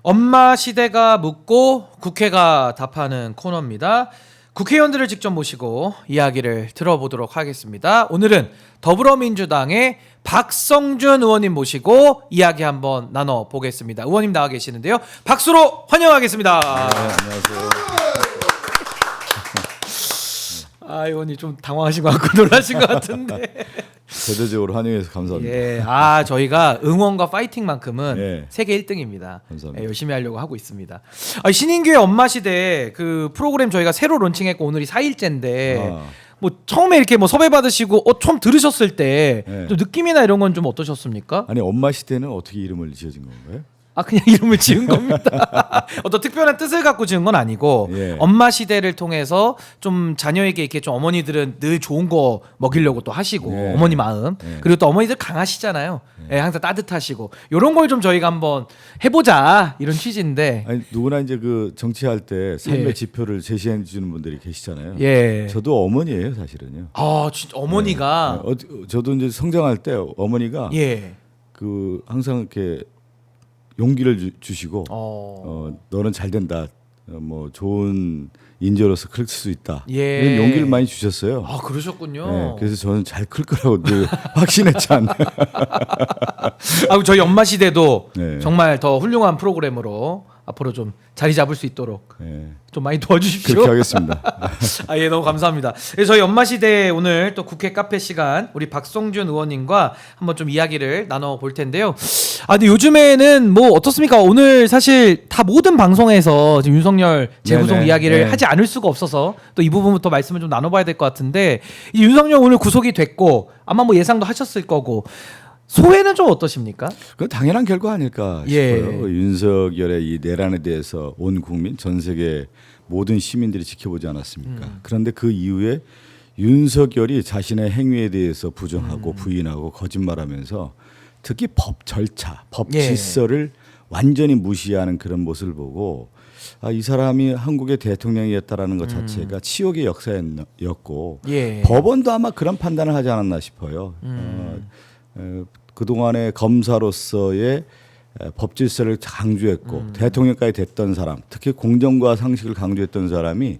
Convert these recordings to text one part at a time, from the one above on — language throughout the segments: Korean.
엄마 시대가 묻고 국회가 답하는 코너입니다. 국회의원들을 직접 모시고 이야기를 들어보도록 하겠습니다. 오늘은 더불어민주당의 박성준 의원님 모시고 이야기 한번 나눠보겠습니다. 의원님 나와 계시는데요. 박수로 환영하겠습니다. 네, 안녕하세요. 의원님 좀 당황하신 것 같고 놀라신 것 같은데. 대대적으로 환영해서 감사합니다. 예, 저희가 응원과 파이팅만큼은 예. 세계 1등입니다. 감사합니다. 열심히 하려고 하고 있습니다. 신인규의 엄마 시대 그 프로그램 저희가 새로 론칭했고 오늘이 4일째인데 뭐 처음에 이렇게 뭐 섭외 받으시고 처음 들으셨을 때 좀 느낌이나 이런 건 좀 어떠셨습니까? 아니 엄마 시대는 어떻게 이름을 지어진 건가요? 그냥 이름을 지은 겁니다. 어떤 특별한 뜻을 갖고 지은 건 아니고 예. 엄마 시대를 통해서 좀 자녀에게 이렇게 좀 어머니들은 늘 좋은 거 먹이려고 또 하시고 예. 어머니 마음 예. 그리고 또 어머니들 강하시잖아요. 예, 항상 따뜻하시고 이런 걸 좀 저희가 한번 해보자 이런 취지인데 아니 누구나 이제 그 정치할 때 삶의 예. 지표를 제시해 주는 분들이 계시잖아요. 예. 저도 어머니예요, 사실은요. 진짜 어머니가 저도 이제 성장할 때 어머니가 예. 그 항상 이렇게 용기를 주시고 너는 잘 된다. 뭐 좋은 인재로서 클 수 있다. 예. 이런 용기를 많이 주셨어요. 그러셨군요. 네, 그래서 저는 잘 클 거라고 늘 확신했지 않나요? 저희 엄마 시대도 네. 정말 더 훌륭한 프로그램으로 앞으로 좀 자리 잡을 수 있도록 네. 좀 많이 도와주십시오. 그렇게 하겠습니다. 예, 너무 감사합니다. 저희 엄마 시대 오늘 또 국회 카페 시간 우리 박성준 의원님과 한번 좀 이야기를 나눠 볼 텐데요. 근데 요즘에는 뭐 어떻습니까? 오늘 사실 다 모든 방송에서 지금 윤석열 재구속 네네. 이야기를 네. 하지 않을 수가 없어서 또 이 부분부터 말씀을 좀 나눠봐야 될 것 같은데 이 윤석열 오늘 구속이 됐고 아마 뭐 예상도 하셨을 거고 소회는 좀 어떠십니까? 그 당연한 결과 아닐까 예. 싶어요. 윤석열의 이 내란에 대해서 온 국민, 전 세계 모든 시민들이 지켜보지 않았습니까? 그런데 그 이후에 윤석열이 자신의 행위에 대해서 부정하고 부인하고 거짓말하면서 특히 법 절차, 법 예. 질서를 완전히 무시하는 그런 모습을 보고 이 사람이 한국의 대통령이었다라는 것 자체가 치욕의 역사였고 예. 법원도 아마 그런 판단을 하지 않았나 싶어요. 그동안의 검사로서의 법 질서를 강조했고 대통령까지 됐던 사람, 특히 공정과 상식을 강조했던 사람이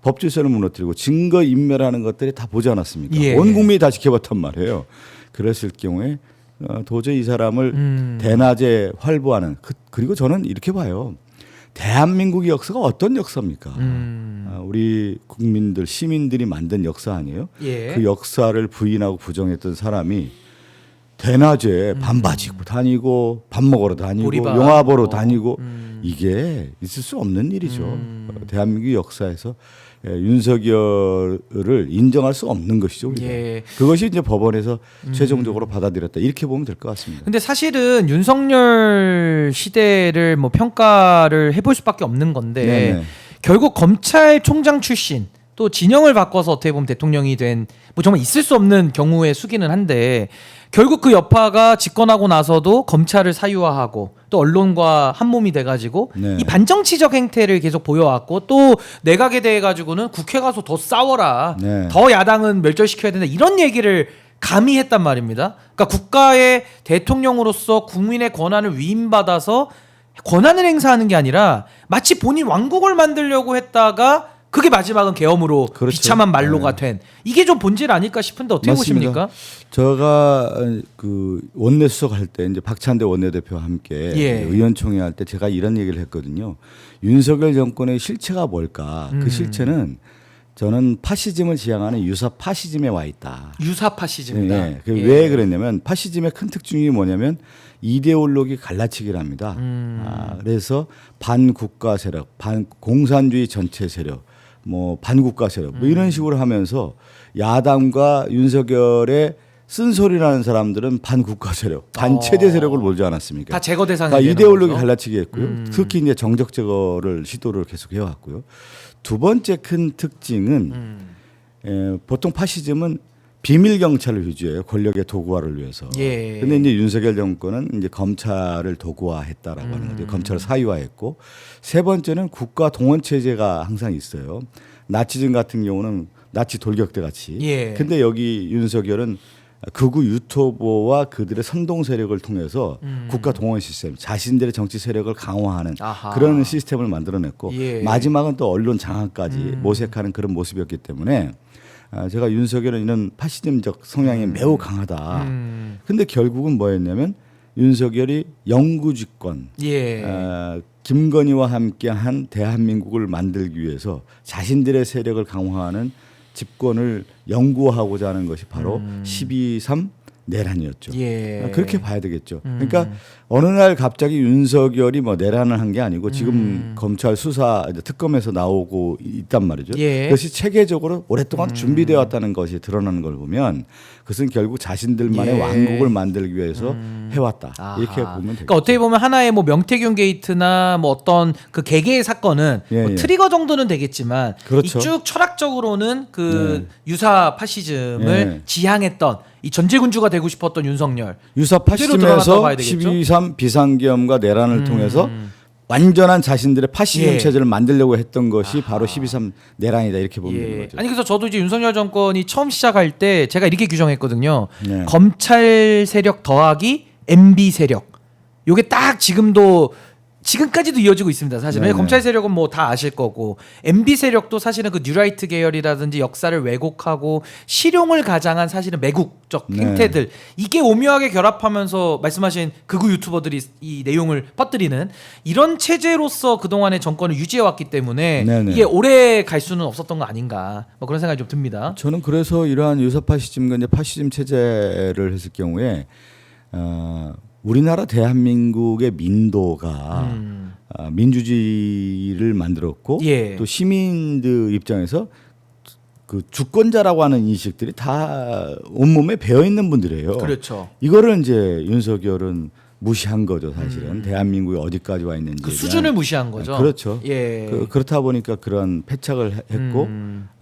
법 질서를 무너뜨리고 증거 인멸하는 것들이 다 보지 않았습니까? 예. 온 국민이 다 지켜봤단 말이에요. 그랬을 경우에 도저히 이 사람을 대낮에 활보하는 그리고 저는 이렇게 봐요. 대한민국의 역사가 어떤 역사입니까? 우리 국민들, 시민들이 만든 역사 아니에요? 예. 그 역사를 부인하고 부정했던 사람이 대낮에 반바지 입고 다니고 밥 먹으러 다니고 보리밥. 영화 보러 다니고 이게 있을 수 없는 일이죠. 대한민국 역사에서 윤석열을 인정할 수 없는 것이죠. 우리가. 예. 그것이 이제 법원에서 최종적으로 받아들였다. 이렇게 보면 될 것 같습니다. 근데 사실은 윤석열 시대를 뭐 평가를 해볼 수밖에 없는 건데 네네. 결국 검찰총장 출신 또 진영을 바꿔서 어떻게 보면 대통령이 된 뭐 정말 있을 수 없는 경우의 수기는 한데 결국 그 여파가 집권하고 나서도 검찰을 사유화하고 또 언론과 한 몸이 돼가지고 네. 이 반정치적 행태를 계속 보여왔고 또 내각에 대해 가지고는 국회 가서 더 싸워라 네. 더 야당은 멸절시켜야 된다 이런 얘기를 감히 했단 말입니다. 그러니까 국가의 대통령으로서 국민의 권한을 위임받아서 권한을 행사하는 게 아니라 마치 본인 왕국을 만들려고 했다가 그게 마지막은 계엄으로 그렇죠. 비참한 말로가 된 이게 좀 본질 아닐까 싶은데 어떻게 맞습니다. 보십니까? 제가 그 원내 수석할 때 이제 박찬대 원내대표와 함께 예. 의원총회 할 때 제가 이런 얘기를 했거든요. 윤석열 정권의 실체가 뭘까? 그 실체는 저는 파시즘을 지향하는 유사 파시즘에 와 있다. 유사 파시즘이다. 네. 예. 왜 그랬냐면 파시즘의 큰 특징이 뭐냐면 이데올로기 갈라치기랍니다. 그래서 반국가 세력, 반공산주의 전체 세력, 뭐 반국가 세력 뭐 이런 식으로 하면서 야당과 윤석열의 쓴소리라는 사람들은 반국가 세력, 반체제 세력을 몰지 않았습니까? 다 제거 대상이 다 되는 이데올로기 거죠? 갈라치기 했고요. 특히 이제 정적 제거를 시도를 계속 해왔고요. 두 번째 큰 특징은 보통 파시즘은 비밀 경찰을 위주해요. 권력의 도구화를 위해서. 예. 근데 이제 윤석열 정권은 이제 검찰을 도구화했다라고 하는 거죠. 검찰을 사유화했고 세 번째는 국가 동원 체제가 항상 있어요. 나치즘 같은 경우는 나치 돌격대 같이. 예. 근데 여기 윤석열은 극우 유튜버와 그들의 선동 세력을 통해서 국가 동원 시스템, 자신들의 정치 세력을 강화하는 아하. 그런 시스템을 만들어냈고 예. 마지막은 또 언론 장악까지 모색하는 그런 모습이었기 때문에 제가 윤석열은 이런 파시즘적 성향이 매우 강하다. 근데 결국은 뭐였냐면 윤석열이 영구집권, 예. 김건희와 함께한 대한민국을 만들기 위해서 자신들의 세력을 강화하는 집권을 영구하고자 하는 것이 바로 12.3 내란이었죠. 예. 그렇게 봐야 되겠죠. 그러니까 어느 날 갑자기 윤석열이 뭐 내란을 한 게 아니고 지금 검찰 수사 특검에서 나오고 있단 말이죠. 예. 그것이 체계적으로 오랫동안 준비되어 왔다는 것이 드러나는 걸 보면 그것은 결국 자신들만의 예. 왕국을 만들기 위해서 해왔다. 아하. 이렇게 보면 되겠죠. 그러니까 어떻게 보면 하나의 뭐 명태균 게이트나 뭐 어떤 그 개개의 사건은 예, 뭐 예. 트리거 정도는 되겠지만 그렇죠. 이쭉 철학적으로는 그 유사 파시즘을 예. 지향했던 이 전제군주가 되고 싶었던 윤석열 유사 그대로 드러났다고 파시즘에서 봐야 되겠죠? 12.3 비상계엄과 내란을 통해서 완전한 자신들의 파시즘 예. 체제를 만들려고 했던 것이 바로 12.3 내란이다 이렇게 보면 되는 거죠. 아니 그래서 저도 이제 윤석열 정권이 처음 시작할 때 제가 이렇게 규정했거든요. 네. 검찰 세력 더하기 MB 세력. 요게 딱 지금까지도 이어지고 있습니다. 사실은 네네. 검찰 세력은 뭐 다 아실 거고 MB 세력도 사실은 그 뉴라이트 계열이라든지 역사를 왜곡하고 실용을 가장한 사실은 매국적 네. 행태들 이게 오묘하게 결합하면서 말씀하신 극우 유튜버들이 이 내용을 퍼뜨리는 이런 체제로서 그동안의 정권을 유지해 왔기 때문에 네네. 이게 오래 갈 수는 없었던 거 아닌가 뭐 그런 생각이 좀 듭니다. 저는 그래서 이러한 유사 파시즘과 이제 파시즘 체제를 했을 경우에 우리나라 대한민국의 민도가 민주주의를 만들었고 예. 또 시민들 입장에서 그 주권자라고 하는 인식들이 다 온몸에 배어 있는 분들이에요. 그렇죠. 이거를 이제 윤석열은 무시한 거죠, 사실은. 대한민국이 어디까지 와 있는지. 그 수준을 무시한 거죠. 그렇죠. 예. 그렇다 보니까 그런 패착을 했고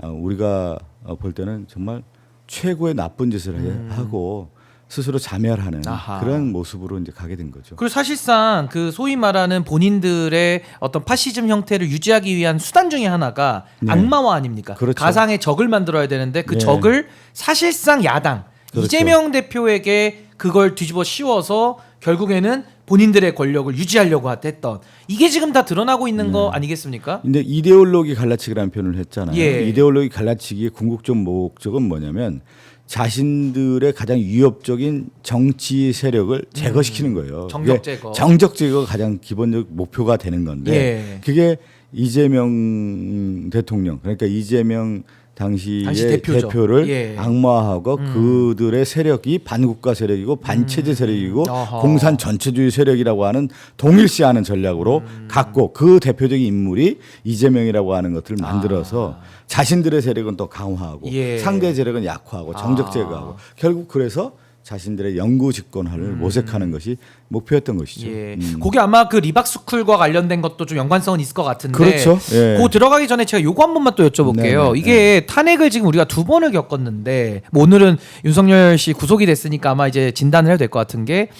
우리가 볼 때는 정말 최고의 나쁜 짓을 하고 스스로 자멸하는 아하. 그런 모습으로 이제 가게 된 거죠. 그리고 사실상 그 소위 말하는 본인들의 어떤 파시즘 형태를 유지하기 위한 수단 중에 하나가 네. 악마화 아닙니까? 그렇죠. 가상의 적을 만들어야 되는데 그 네. 적을 사실상 야당 그렇죠. 이재명 대표에게 그걸 뒤집어 씌워서 결국에는 본인들의 권력을 유지하려고 했던 이게 지금 다 드러나고 있는 거 아니겠습니까? 근데 이데올로기 갈라치기라는 표현을 했잖아요. 예. 이데올로기 갈라치기의 궁극적 목적은 뭐냐면 자신들의 가장 위협적인 정치 세력을 제거시키는 거예요. 정적 그게 제거. 정적 제거가 가장 기본적 목표가 되는 건데 예. 그게 이재명 대통령 그러니까 이재명 당시 대표죠. 대표를 예. 악마화하고 그들의 세력이 반국가 세력이고 반체제 세력이고 어허. 공산 전체주의 세력이라고 하는 동일시하는 전략으로 갖고 그 대표적인 인물이 이재명이라고 하는 것들을 만들어서 자신들의 세력은 또 강화하고 예. 상대 세력은 약화하고 정적 제거하고 결국 그래서 자신들의 영구 집권을 모색하는 것이 목표였던 것이죠. 예. 그게 아마 그 리박스쿨과 관련된 것도 좀 연관성은 있을 것 같은데. 그렇죠. 예. 그거 들어가기 전에 제가 요거 한 번만 또 여쭤볼게요. 네네. 이게 탄핵을 지금 우리가 2번을 겪었는데 뭐 오늘은 윤석열 씨 구속이 됐으니까 아마 이제 진단을 해도 될 것 같은 게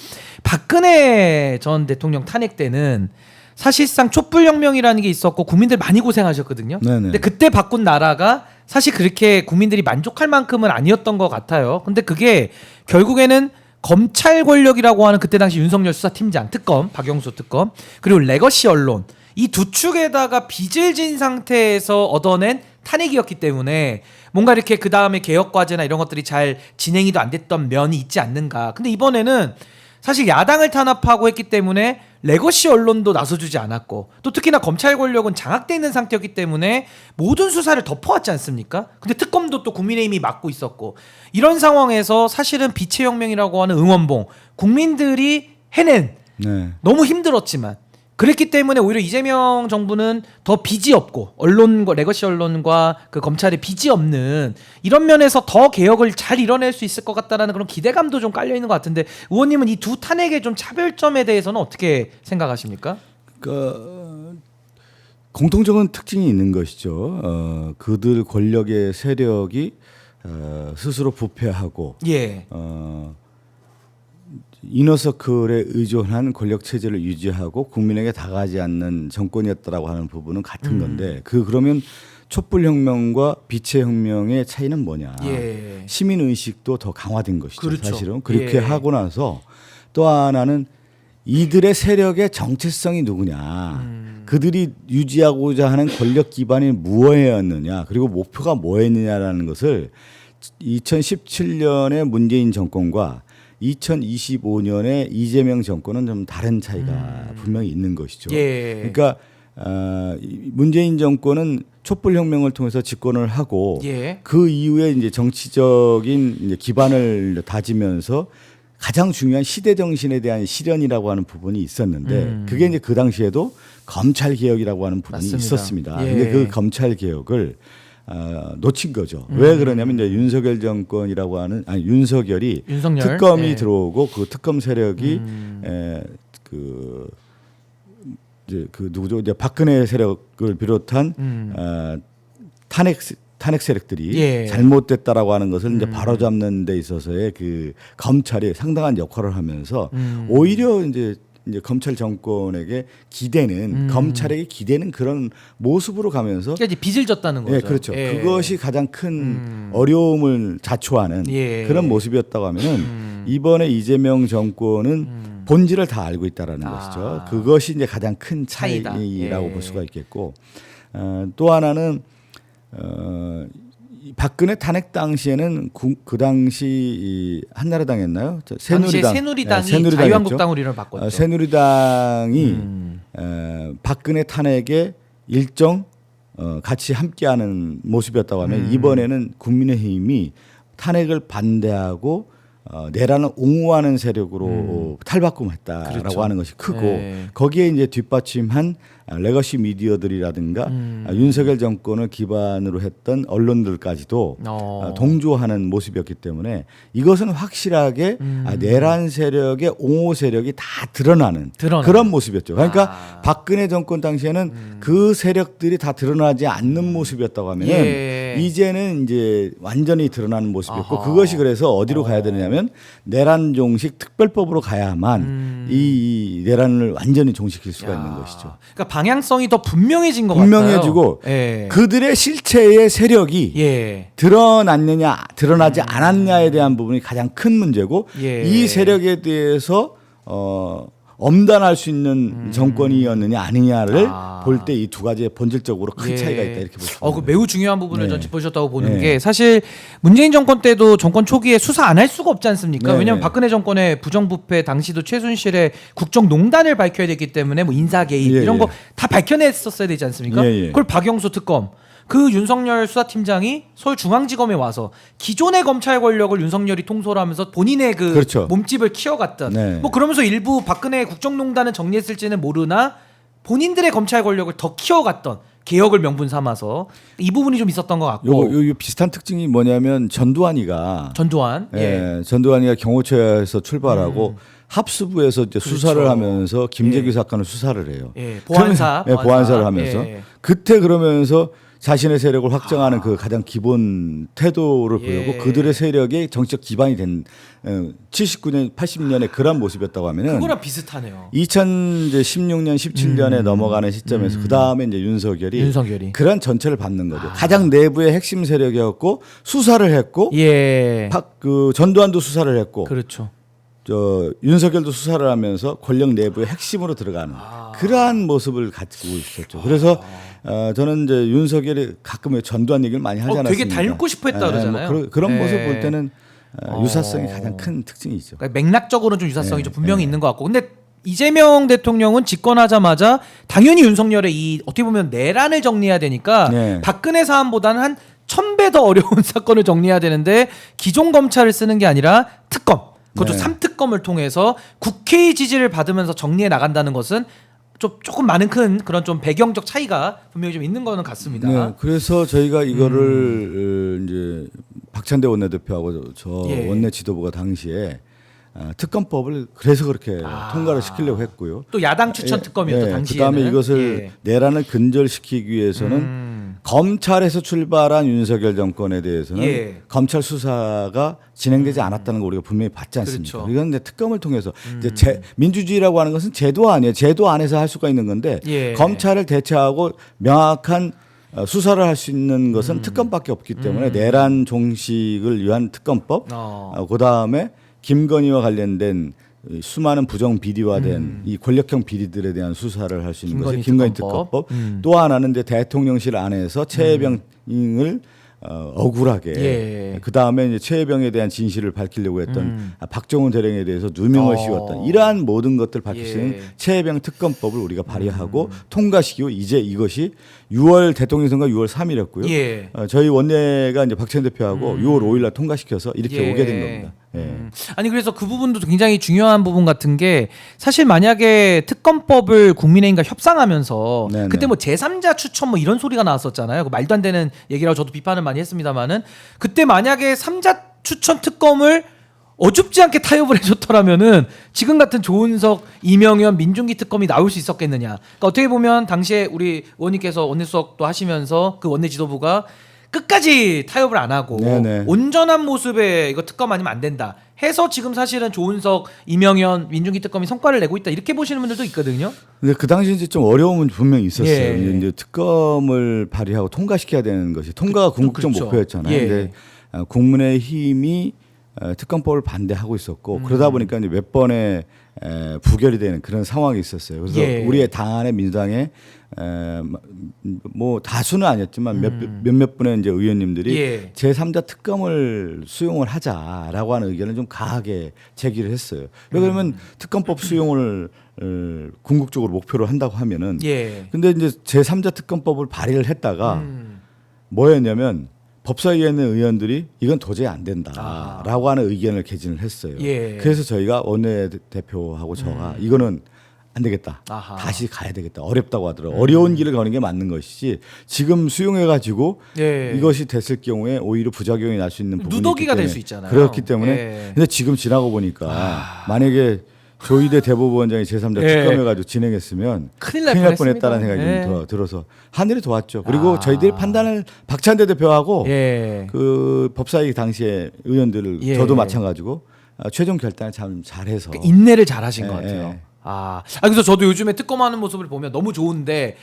박근혜 전 대통령 탄핵 때는 사실상 촛불혁명이라는 게 있었고 국민들 많이 고생하셨거든요. 네네. 근데 그때 바꾼 나라가 사실 그렇게 국민들이 만족할 만큼은 아니었던 것 같아요. 근데 그게 결국에는 검찰 권력이라고 하는 그때 당시 윤석열 수사팀장 특검, 박영수 특검 그리고 레거시 언론 이 두 축에다가 빚을 진 상태에서 얻어낸 탄핵이었기 때문에 뭔가 이렇게 그 다음에 개혁 과제나 이런 것들이 잘 진행이도 안 됐던 면이 있지 않는가. 근데 이번에는 사실 야당을 탄압하고 했기 때문에 레거시 언론도 나서주지 않았고 또 특히나 검찰 권력은 장악돼 있는 상태였기 때문에 모든 수사를 덮어왔지 않습니까? 근데 특검도 또 국민의힘이 맡고 있었고 이런 상황에서 사실은 빛의 혁명이라고 하는 응원봉 국민들이 해낸 네. 너무 힘들었지만 그랬기 때문에 오히려 이재명 정부는 더 빚이 없고 언론과 레거시 언론과 그 검찰의 빚이 없는 이런 면에서 더 개혁을 잘 이뤄낼 수 있을 것 같다라는 그런 기대감도 좀 깔려 있는 것 같은데 의원님은 이 두 탄핵의 좀 차별점에 대해서는 어떻게 생각하십니까? 공통적인 특징이 있는 것이죠. 그들 권력의 세력이 스스로 부패하고 예. 이너서클에 의존한 권력 체제를 유지하고 국민에게 다가가지 않는 정권이었다라고 하는 부분은 같은 건데 그러면 촛불혁명과 빛의 혁명의 차이는 뭐냐. 예. 시민의식도 더 강화된 것이죠. 그렇죠. 사실은. 그렇게 예. 하고 나서 또 하나는 이들의 세력의 정체성이 누구냐. 그들이 유지하고자 하는 권력 기반이 무엇이었느냐. 그리고 목표가 뭐였느냐라는 것을 2017년의 문재인 정권과 2025년의 이재명 정권은 좀 다른 차이가 분명히 있는 것이죠. 예. 그러니까 문재인 정권은 촛불혁명을 통해서 집권을 하고 예. 그 이후에 이제 정치적인 이제 기반을 다지면서 가장 중요한 시대 정신에 대한 실현이라고 하는 부분이 있었는데 그게 이제 그 당시에도 검찰 개혁이라고 하는 부분이 맞습니다. 있었습니다. 예. 근데 그 검찰 개혁을 놓친 거죠. 왜 그러냐면 이제 윤석열 정권이라고 하는 윤석열 특검이 예. 들어오고 그 특검 세력이 그 누구죠? 이제 박근혜 세력을 비롯한 탄핵 세력들이 예. 잘못됐다라고 하는 것을 이제 바로잡는 데 있어서의 그 검찰이 상당한 역할을 하면서 오히려 이제 검찰 정권에게 기대는 검찰에게 기대는 그런 모습으로 가면서 그러니까 이제 빚을 졌다는 거죠. 예, 그렇죠. 예. 그것이 가장 큰 어려움을 자초하는 예. 그런 모습이었다고 하면은 이번에 이재명 정권은 본질을 다 알고 있다라는 것이죠. 그것이 이제 가장 큰 차이다. 차이라고 예. 볼 수가 있겠고 또 하나는 이 박근혜 탄핵 당시에는 그 당시 이 한나라당이었나요? 당시에 새누리당이 자유한국당으로 이름을 바꿨죠. 새누리당이 박근혜 탄핵에 일정 같이 함께하는 모습이었다고 하면 이번에는 국민의힘이 탄핵을 반대하고 내란을 옹호하는 세력으로 탈바꿈했다라고 그렇죠. 하는 것이 크고 네. 거기에 이제 뒷받침한 레거시 미디어들이라든가 윤석열 정권을 기반으로 했던 언론들까지도 동조하는 모습이었기 때문에 이것은 확실하게 내란 세력의 옹호 세력이 다 드러나는 그런 모습이었죠. 그러니까 박근혜 정권 당시에는 그 세력들이 다 드러나지 않는 모습이었다고 하면은 예. 이제는 이제 완전히 드러나는 모습이었고 그것이 그래서 어디로 가야 되느냐면 내란 종식 특별법으로 가야만 이 내란을 완전히 종식할 수가 있는 것이죠. 그러니까 방향성이 더 분명해진 것 같아요. 분명해지고 예. 그들의 실체의 세력이 예. 드러났느냐 드러나지 않았냐에 대한 부분이 가장 큰 문제고 예. 이 세력에 대해서 엄단할 수 있는 정권이었느냐 아니냐를 볼 때 이 두 가지의 본질적으로 큰 예. 차이가 있다 이렇게 볼 수 있습니다. 그 매우 중요한 부분을 네. 전 짚어주셨다고 보는 네. 게 사실 문재인 정권 때도 정권 초기에 수사 안 할 수가 없지 않습니까? 네. 왜냐하면 박근혜 정권의 부정부패 당시도 최순실의 국정농단을 밝혀야 됐기 때문에 뭐 인사 개입 예, 이런 예. 거 다 밝혀냈었어야 되지 않습니까? 예, 예. 그걸 박영수 특검 그 윤석열 수사팀장이 서울중앙지검에 와서 기존의 검찰 권력을 윤석열이 통솔하면서 본인의 그 그렇죠. 몸집을 키워갔던 네. 뭐 그러면서 일부 박근혜 국정농단은 정리했을지는 모르나 본인들의 검찰 권력을 더 키워갔던 개혁을 명분 삼아서 이 부분이 좀 있었던 것 같고 요 비슷한 특징이 뭐냐면 전두환이가 전두환 전두환이가 경호처에서 출발하고 합수부에서 이제 수사를 그렇죠. 하면서 김재규 예. 사건을 수사를 해요. 예, 보안사, 그러면, 보안사를 하면서 예. 그때 그러면서 자신의 세력을 확정하는 그 가장 기본 태도를 예. 보이고 그들의 세력의 정치적 기반이 된 79년, 80년의 그런 모습이었다고 하면은 그거랑 비슷하네요. 2016년, 17년에 넘어가는 시점에서 그 다음에 이제 윤석열이 그런 전체를 받는 거죠. 가장 내부의 핵심 세력이었고 수사를 했고 예, 그 전두환도 수사를 했고 그렇죠. 윤석열도 수사를 하면서 권력 내부의 핵심으로 들어가는 그러한 모습을 가지고 있었죠. 그래서 저는 이제 윤석열이 가끔 전두환 얘기를 많이 하지 않았습니까? 되게 닮고 싶어 했다 그러잖아요. 뭐 그런 예. 모습 볼 때는 유사성이 가장 큰 특징이죠. 그러니까 맥락적으로는 좀 유사성이 좀 분명히 있는 것 같고 근데 이재명 대통령은 집권하자마자 당연히 윤석열의 이 어떻게 보면 내란을 정리해야 되니까 네. 박근혜 사안보다는 한 1000배 더 어려운 사건을 정리해야 되는데 기존 검찰을 쓰는 게 아니라 특검 그것도 네. 3특검을 통해서 국회의 지지를 받으면서 정리해 나간다는 것은 조금 많은 큰 그런 좀 배경적 차이가 분명히 좀 있는 거는 같습니다. 네, 그래서 저희가 이거를 이제 박찬대 원내대표하고 저 예. 원내 지도부가 당시에 특검법을 그래서 그렇게 통과를 시키려고 했고요. 또 야당 추천 특검이었죠 당시에는. 그다음에 이것을 내란을 근절시키기 위해서는 검찰에서 출발한 윤석열 정권에 대해서는 예. 검찰 수사가 진행되지 않았다는 걸 우리가 분명히 봤지 않습니까? 그렇죠. 이건 이제 특검을 통해서 이제 민주주의라고 하는 것은 제도 아니에요. 제도 안에서 할 수가 있는 건데 예. 검찰을 대체하고 명확한 수사를 할 수 있는 것은 특검밖에 없기 때문에 내란 종식을 위한 특검법, 그다음에 김건희와 관련된 수많은 부정 비리화된 이 권력형 비리들에 대한 수사를 할 수 있는 것이 김건희 특검법. 또 하나는 이제 대통령실 안에서 최혜병을 억울하게 그 다음에 이제 최혜병에 대한 진실을 밝히려고 했던 박정훈 대령에 대해서 누명을 씌웠던 이러한 모든 것들 밝힐 수 있는 최혜병 특검법을 우리가 발의하고 통과시키고 이제 이것이 6월 대통령 선거 6월 3일이었고요. 저희 원내가 이제 박찬 대표하고 6월 5일날 통과시켜서 이렇게 오게 된 겁니다. 아니 그래서 그 부분도 굉장히 중요한 부분 같은 게 사실 만약에 특검법을 국민의힘과 협상하면서 네네. 그때 뭐 제3자 추천 뭐 이런 소리가 나왔었잖아요. 그 말도 안 되는 얘기라고 저도 비판을 많이 했습니다만은 그때 만약에 3자 추천 특검을 어줍지 않게 타협을 해줬더라면은 지금 같은 조은석, 이명현, 민중기 특검이 나올 수 있었겠느냐. 그러니까 어떻게 보면 당시에 우리 의원님께서 원내수석도 하시면서 그 원내 지도부가 끝까지 타협을 안 하고 네네. 온전한 모습의 이거 특검 아니면 안 된다 해서 지금 사실은 조은석, 이명현, 민중기 특검이 성과를 내고 있다 이렇게 보시는 분들도 있거든요. 근데 그 당시 이제 좀 어려움은 분명히 있었어요. 예. 이제 특검을 발의하고 통과시켜야 되는 것이 통과가 궁극적 그렇죠. 목표였잖아요. 예. 근데 국민의힘이 특검법을 반대하고 있었고 그러다 보니까 이제 몇 번의 부결이 되는 그런 상황이 있었어요. 그래서 예. 우리의 당 안에 민주당에 뭐 다수는 아니었지만 몇몇 분의 이제 의원님들이 예. 제3자 특검을 수용을 하자라고 하는 의견을 좀 강하게 제기를 했어요. 왜냐하면 특검법 수용을 궁극적으로 목표로 한다고 하면은 예. 근데 이제 제3자 특검법을 발의를 했다가 뭐였냐면 법사위에 있는 의원들이 이건 도저히 안 된다라고 하는 의견을 개진을 했어요. 예. 그래서 저희가 원내대표하고 저가 이거는 안 되겠다. 아하. 다시 가야 되겠다. 어렵다고 하더라고요. 어려운 길을 가는 게 맞는 것이지 지금 수용해가지고 예. 이것이 됐을 경우에 오히려 부작용이 날 수 있는 부분이 누더기가 있기 될 때문에 수 있잖아요. 그렇기 때문에 예. 근데 지금 지나고 보니까 만약에 조희대 대법원장이 제3자 예. 특검해가지고 진행했으면 큰일 날 뻔했다는 생각이 예. 좀 더 들어서 하늘이 도왔죠. 그리고 저희들이 판단을 박찬대 대표하고 예. 그 법사위 당시에 의원들을 예. 저도 마찬가지고 최종 결단을 참 잘해서 그러니까 인내를 잘하신 예, 것 같아요. 예. 그래서 저도 요즘에 특검하는 모습을 보면 너무 좋은데,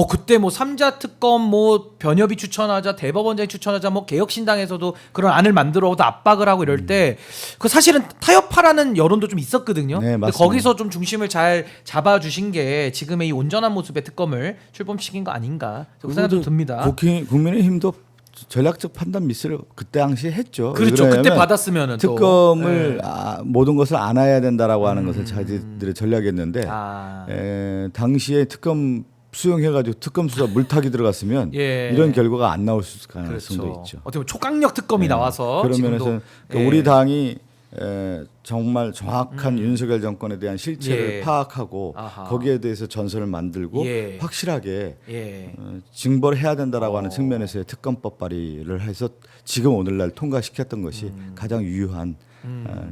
그때 뭐 3자 특검 뭐 변협이 추천하자, 대법원장이 추천하자, 뭐 개혁신당에서도 그런 안을 만들어도 압박을 하고 이럴 때, 그 사실은 타협하라는 여론도 좀 있었거든요. 네, 근데 맞습니다. 거기서 좀 중심을 잘 잡아주신 게 지금의 이 온전한 모습의 특검을 출범시킨 거 아닌가, 그 생각도 그리고 듭니다. 국민의힘도 전략적 판단 미스를 그때 당시에 했죠. 그렇죠. 그때 왜냐하면 받았으면은 또. 특검을 예. 모든 것을 안아야 된다라고 하는 것을 자기들의 전략이었는데 당시에 특검 수용해가지고 특검 수사 물타기 들어갔으면 예. 이런 결과가 안 나올 수 가능성도 그렇죠. 있죠. 어떻게 보면 초강력 특검이 나와서 그런 지금도, 면에서 예. 우리 당이 정말 정확한 윤석열 정권에 대한 실체를 예. 파악하고 아하. 거기에 대해서 전선을 만들고 예. 확실하게 예. 징벌을 해야 된다라고 하는 측면에서의 특검법 발의를 해서 지금 오늘날 통과시켰던 것이 가장 유효한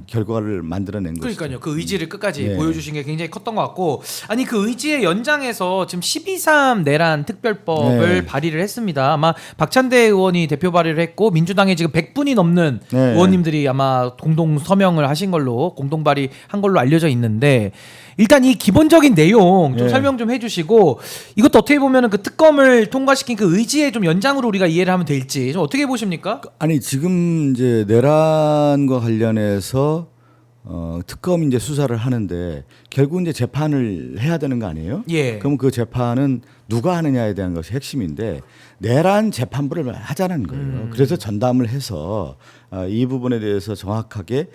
결과를 만들어낸 것이죠. 그러니까요. 그 의지를 끝까지 예. 보여주신 게 굉장히 컸던 것 같고, 아니 그 의지의 연장에서 지금 12.3 내란 특별법을 네. 발의를 했습니다. 아마 박찬대 의원이 대표 발의를 했고 민주당에 지금 100분이 넘는 네. 의원님들이 아마 공동 서명을 하신 걸로 공동 발의한 걸로 알려져 있는데, 일단 이 기본적인 내용 좀 예. 설명 좀 해주시고, 이것도 어떻게 보면은 그 특검을 통과시킨 그 의지의 좀 연장으로 우리가 이해를 하면 될지 좀 어떻게 보십니까? 아니 지금 이제 내란과 관련해서 특검 이제 수사를 하는데 결국 이제 재판을 해야 되는 거 아니에요? 예. 그럼 그 재판은 누가 하느냐에 대한 것이 핵심인데 내란 재판부를 하자는 거예요. 그래서 전담을 해서 이 부분에 대해서 정확하게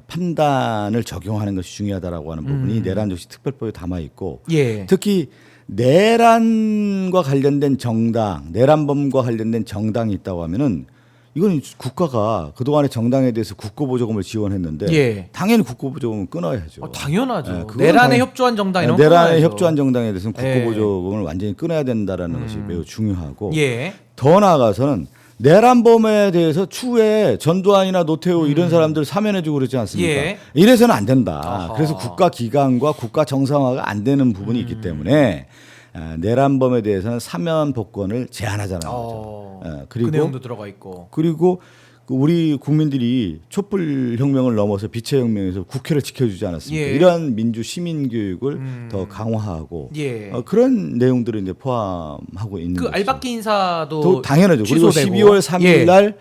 판단을 적용하는 것이 중요하다라고 하는 부분이 내란 조시 특별법에 담아 있고 예. 특히 내란과 관련된 정당, 내란범과 관련된 정당이 있다고 하면은 이건 국가가 그동안에 정당에 대해서 국고보조금을 지원했는데 예. 당연히 국고보조금은 끊어야죠. 당연하죠. 네, 그건 내란에 당연- 협조한 정당 이런 내란에 끊어야죠. 협조한 정당에 대해서는 예. 국고보조금을 완전히 끊어야 된다라는 것이 매우 중요하고 예. 더 나아가서는 내란범에 대해서 추후에 전두환이나 노태우 이런 사람들 사면해주고 그러지 않습니까? 예. 이래서는 안 된다. 아하. 그래서 국가 기관과 국가 정상화가 안 되는 부분이 있기 때문에 내란범에 대해서는 사면 복권을 제한하자는 거죠. 예, 그 내용도 들어가 있고. 그리고 우리 국민들이 촛불 혁명을 넘어서 빛의 혁명에서 국회를 지켜주지 않았습니까? 예. 이러한 민주 시민 교육을 더 강화하고 예. 그런 내용들을 이제 포함하고 있는 그 것이죠. 알박기 인사도 또 당연하죠. 그리고 취소되고. 12월 3일 예. 날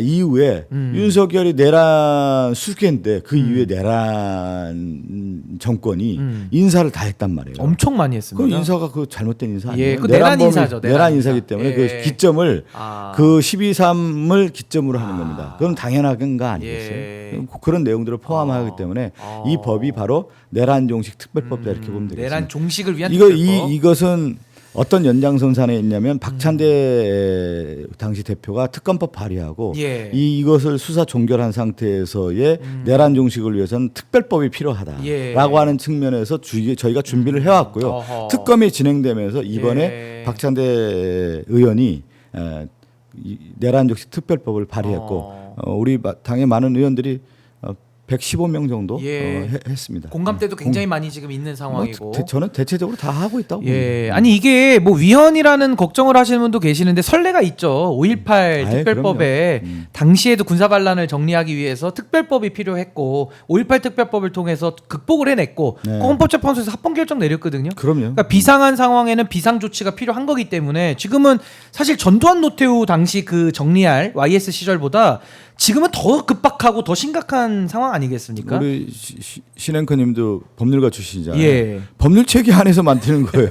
이후에 윤석열이 내란 수개인데 그 이후에 내란 정권이 인사를 다 했단 말이에요. 엄청 많이 그 했습니다. 인사가 그 잘못된 인사 아니에요? 예, 그 내란 인사죠. 내란 인사기 때문에 예. 그 기점을 아. 그 12.3을 기점으로 하는 겁니다. 그건 당연한 거 아니겠어요? 예. 그런 내용들을 포함하기 때문에 이 법이 바로 내란 종식 특별법이다 이렇게 보면 되겠습니다. 내란 종식을 위한 이거 특별법. 이것은 어떤 연장선상에 있냐면 박찬대 당시 대표가 특검법 발의하고 예. 이것을 수사 종결한 상태에서의 내란 종식을 위해서는 특별법이 필요하다라고 예. 하는 측면에서 저희가 준비를 해왔고요. 어허. 특검이 진행되면서 이번에 예. 박찬대 의원이 이 내란 종식 특별법을 발의했고 우리 당의 많은 의원들이 115명 정도 예. 했습니다. 공감대도 굉장히 많이 지금 있는 상황이고. 저는 대체적으로 다 하고 있다고 예, 봅니다. 아니 이게 뭐 위헌이라는 걱정을 하시는 분도 계시는데 선례가 있죠. 5.18 특별법에 당시에도 군사 반란을 정리하기 위해서 특별법이 필요했고 5.18 특별법을 통해서 극복을 해냈고 네. 헌법재판소에서 합헌 결정 내렸거든요. 그럼요. 그러니까 비상한 상황에는 비상 조치가 필요한 거기 때문에 지금은 사실 전두환 노태우 당시 그 정리할 YS 시절보다 지금은 더 급박하고 더 심각한 상황 아니겠습니까? 우리 신앵커님도 법률가 출신이잖아요. 예. 법률 체계 안에서 만드는 거예요.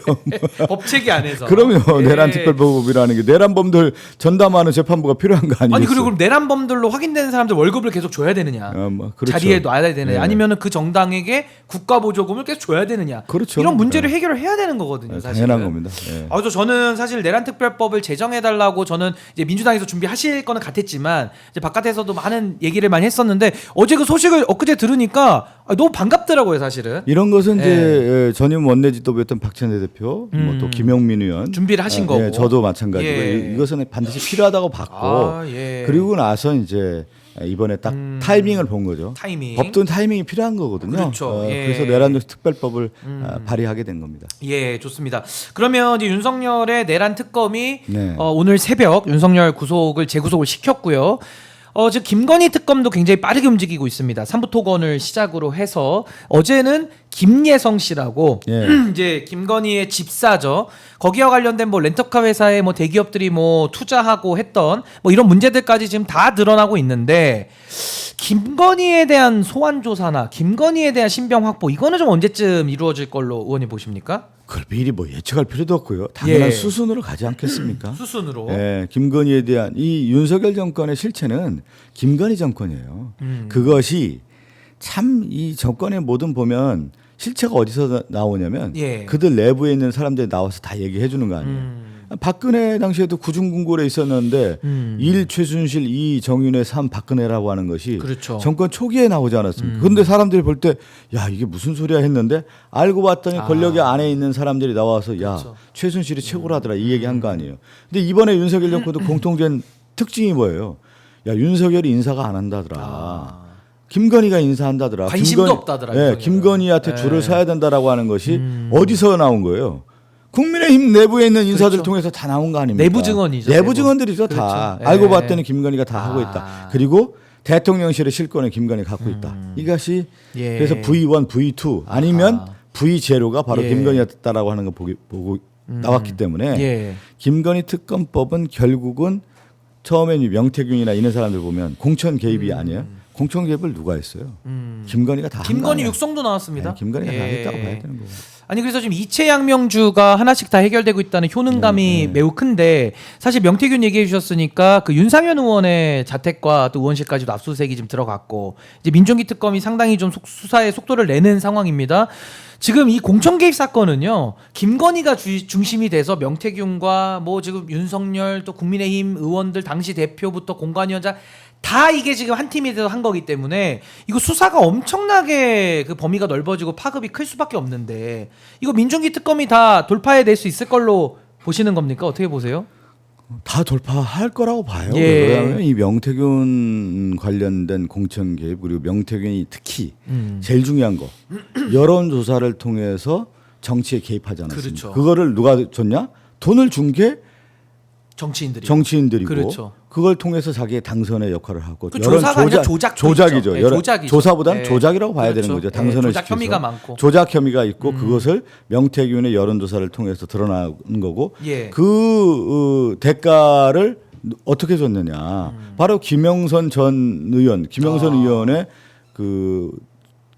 법체계 안에서. 그럼요. 예. 내란 특별법이라는 게 내란범들 전담하는 재판부가 필요한 거 아니겠어요? 아니 그리고 그럼 내란범들로 확인되는 사람들 월급을 계속 줘야 되느냐? 그렇죠. 자리에 놔야 되느냐? 예. 아니면은 그 정당에게 국가보조금을 계속 줘야 되느냐? 그렇죠. 이런 문제를 네. 해결을 해야 되는 거거든요. 사실. 당연한 겁니다. 예. 그래서 저는 사실 내란 특별법을 제정해 달라고 저는 이제 민주당에서 준비하실 거는 같았지만 이제 바깥에서도 많은 얘기를 많이 했었는데 어제 그 소식을 엊그제 들으니까 너무 반갑더라고요, 사실은. 이런 것은 예. 이제 전임 원내지도부였던 박찬대 대표, 뭐 또 김용민 의원 준비를 하신 거고. 예, 저도 마찬가지고 예. 이것은 반드시 필요하다고 봤고 아, 예. 그리고 나서 이제 이번에 딱 타이밍을 본 거죠. 타이밍. 법도 타이밍이 필요한 거거든요. 그렇죠. 예. 그래서 내란적 특별법을 발의하게 된 겁니다. 예, 좋습니다. 그러면 이제 윤석열의 내란 특검이 네. 오늘 새벽 윤석열 재구속을 시켰고요. 지금 김건희 특검도 굉장히 빠르게 움직이고 있습니다. 삼부토건을 시작으로 해서 어제는 김예성 씨라고 예. 이제 김건희의 집사죠. 거기와 관련된 뭐 렌터카 회사에 뭐 대기업들이 뭐 투자하고 했던 뭐 이런 문제들까지 지금 다 드러나고 있는데 김건희에 대한 소환 조사나 김건희에 대한 신병 확보 이거는 좀 언제쯤 이루어질 걸로 의원님 보십니까? 그걸 미리 뭐 예측할 필요도 없고요. 당연한 예. 수순으로 가지 않겠습니까? 수순으로. 예, 김건희에 대한 이 윤석열 정권의 실체는 김건희 정권이에요. 그것이 참 이 정권의 모든 보면 실체가 어디서 나오냐면 예. 그들 내부에 있는 사람들이 나와서 다 얘기해 주는 거 아니에요. 박근혜 당시에도 구중궁궐에 있었는데 1 최순실, 2 정윤회, 3 박근혜라고 하는 것이 그렇죠. 정권 초기에 나오지 않았습니까? 그런데 사람들이 볼 때 야 이게 무슨 소리야 했는데 알고 봤더니 권력의 안에 있는 사람들이 나와서 야 그렇죠. 최순실이 최고라더라 이 얘기 한 거 아니에요. 근데 이번에 윤석열 정권도 공통된 특징이 뭐예요? 야 윤석열이 인사가 안 한다더라. 김건희가 인사한다더라. 관심도 없다더라, 예, 윤석열은. 김건희한테 예. 줄을 서야 된다라고 하는 것이 어디서 나온 거예요? 국민의힘 내부에 있는 인사들 을 그렇죠. 통해서 다 나온 거 아닙니까? 내부 증언이죠, 내부 내부. 증언들이죠 다. 그렇죠. 알고 예. 봤더니 김건희가 다 하고 있다. 그리고 대통령실의 실권을 김건희가 갖고 있다. 이것이 예. 그래서 V1, V2 아니면 V0가 바로 예. 김건희였다라고 하는 거 보고 나왔기 때문에 예. 김건희 특검법은 결국은 처음에 이 명태균이나 이런 사람들 보면 공천 개입이 아니에요. 공천 개입을 누가 했어요? 김건희가 다 한 거 김건희 아니에요? 육성도 나왔습니다. 네, 김건희가 다 예. 했다고 봐야 되는 거고. 아니 그래서 지금 이채양명주가 하나씩 다 해결되고 있다는 효능감이 매우 큰데 사실 명태균 얘기해 주셨으니까 그 윤상현 의원의 자택과 또 의원실까지도 압수수색이 좀 들어갔고 이제 민정기 특검이 상당히 좀 수사에 속도를 내는 상황입니다. 지금 이 공천 개입 사건은요 김건희가 중심이 돼서 명태균과 뭐 지금 윤석열 또 국민의힘 의원들 당시 대표부터 공관위원장 다 이게 지금 한 팀이 돼서 한 거기 때문에 이거 수사가 엄청나게 그 범위가 넓어지고 파급이 클 수밖에 없는데 이거 민중기 특검이 다 돌파해낼 수 있을 걸로 보시는 겁니까? 어떻게 보세요? 다 돌파할 거라고 봐요. 예. 왜냐하면 이 명태균 관련된 공천 개입 그리고 명태균이 특히 제일 중요한 거 여론 조사를 통해서 정치에 개입하지 않았습니까? 그렇죠. 그거를 누가 줬냐? 돈을 준 게 정치인들이고. 그렇죠. 그걸 통해서 자기의 당선의 역할을 하고 그 조사가 아니라 조작이죠. 네, 조작이죠. 조사보다는 네. 조작이라고 봐야 그렇죠. 되는 거죠. 당선을 조작 시켜서. 혐의가 많고. 조작 혐의가 있고 그것을 명태균의 여론조사를 통해서 드러나는 거고 예. 그 대가를 어떻게 줬느냐. 바로 김영선 전 의원, 김영선 의원의 그